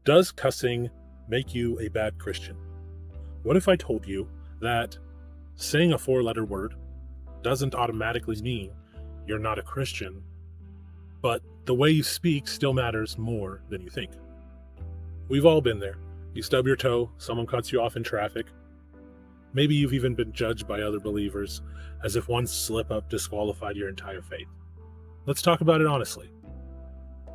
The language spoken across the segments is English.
Does cussing make you a bad Christian? What if I told you that saying a 4-letter word doesn't automatically mean you're not a Christian, but the way you speak still matters more than you think? We've all been there. You stub your toe, someone cuts you off in traffic. Maybe you've even been judged by other believers as if one slip-up disqualified your entire faith. Let's talk about it honestly.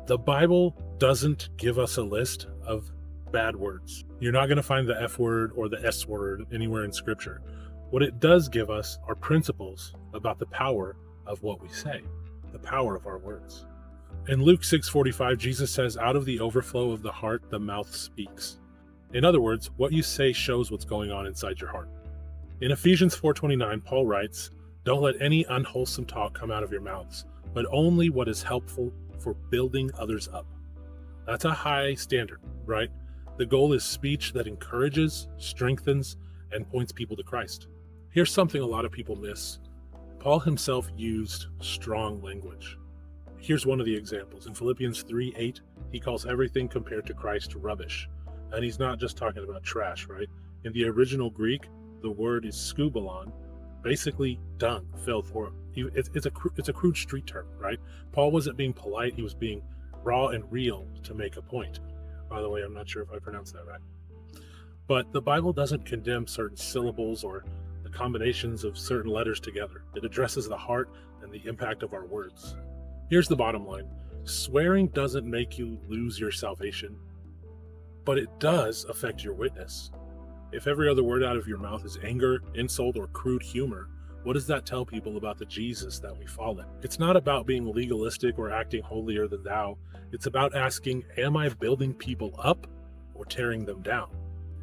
The Bible doesn't give us a list of bad words. You're not going to find the F word or the S word anywhere in Scripture. What it does give us are principles about the power of what we say, the power of our words. In Luke 6:45, Jesus says, "Out of the overflow of the heart, the mouth speaks." In other words, what you say shows what's going on inside your heart. In Ephesians 4:29, Paul writes, "Don't let any unwholesome talk come out of your mouths, but only what is helpful for building others up." That's a high standard, right? The goal is speech that encourages, strengthens, and points people to Christ. Here's something a lot of people miss. Paul himself used strong language. Here's one of the examples. In Philippians 3:8, he calls everything compared to Christ rubbish. And he's not just talking about trash, right? In the original Greek, the word is skubalon, basically dung, filth, or it's a crude street term, right? Paul wasn't being polite, he was being raw and real to make a point. By the way, I'm not sure if I pronounced that right. But the Bible doesn't condemn certain syllables or the combinations of certain letters together. It addresses the heart and the impact of our words. Here's the bottom line. Swearing doesn't make you lose your salvation, but it does affect your witness. If every other word out of your mouth is anger, insult, or crude humor, what does that tell people about the Jesus that we follow? It's not about being legalistic or acting holier than thou. It's about asking, am I building people up or tearing them down?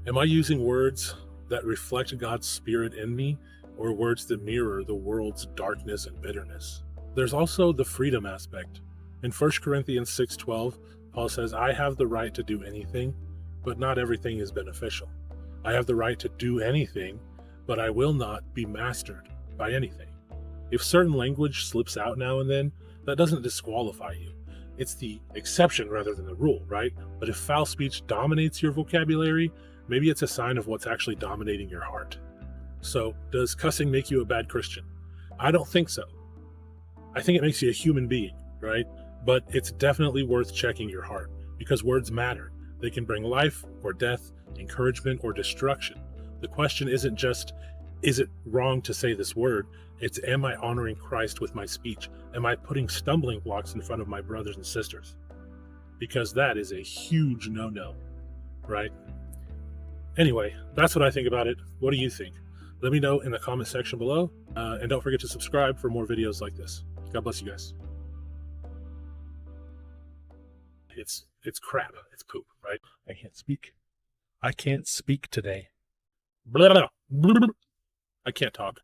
Am I using words that reflect God's Spirit in me, or words that mirror the world's darkness and bitterness? There's also the freedom aspect. In 1 Corinthians 6:12, Paul says, "I have the right to do anything, but not everything is beneficial. I have the right to do anything, but I will not be mastered by anything." If certain language slips out now and then, that doesn't disqualify you. It's the exception rather than the rule, right? But if foul speech dominates your vocabulary, maybe it's a sign of what's actually dominating your heart. So, does cussing make you a bad Christian? I don't think so. I think it makes you a human being, right? But it's definitely worth checking your heart, because words matter. They can bring life or death, encouragement or destruction. The question isn't just, is it wrong to say this word? It's, am I honoring Christ with my speech? Am I putting stumbling blocks in front of my brothers and sisters? Because that is a huge no-no, right? Anyway, that's what I think about it. What do you think? Let me know in the comment section below. And don't forget to subscribe for more videos like this. God bless you guys. It's crap. It's poop, right? I can't speak. I can't speak today. Blah, blah, blah. I can't talk.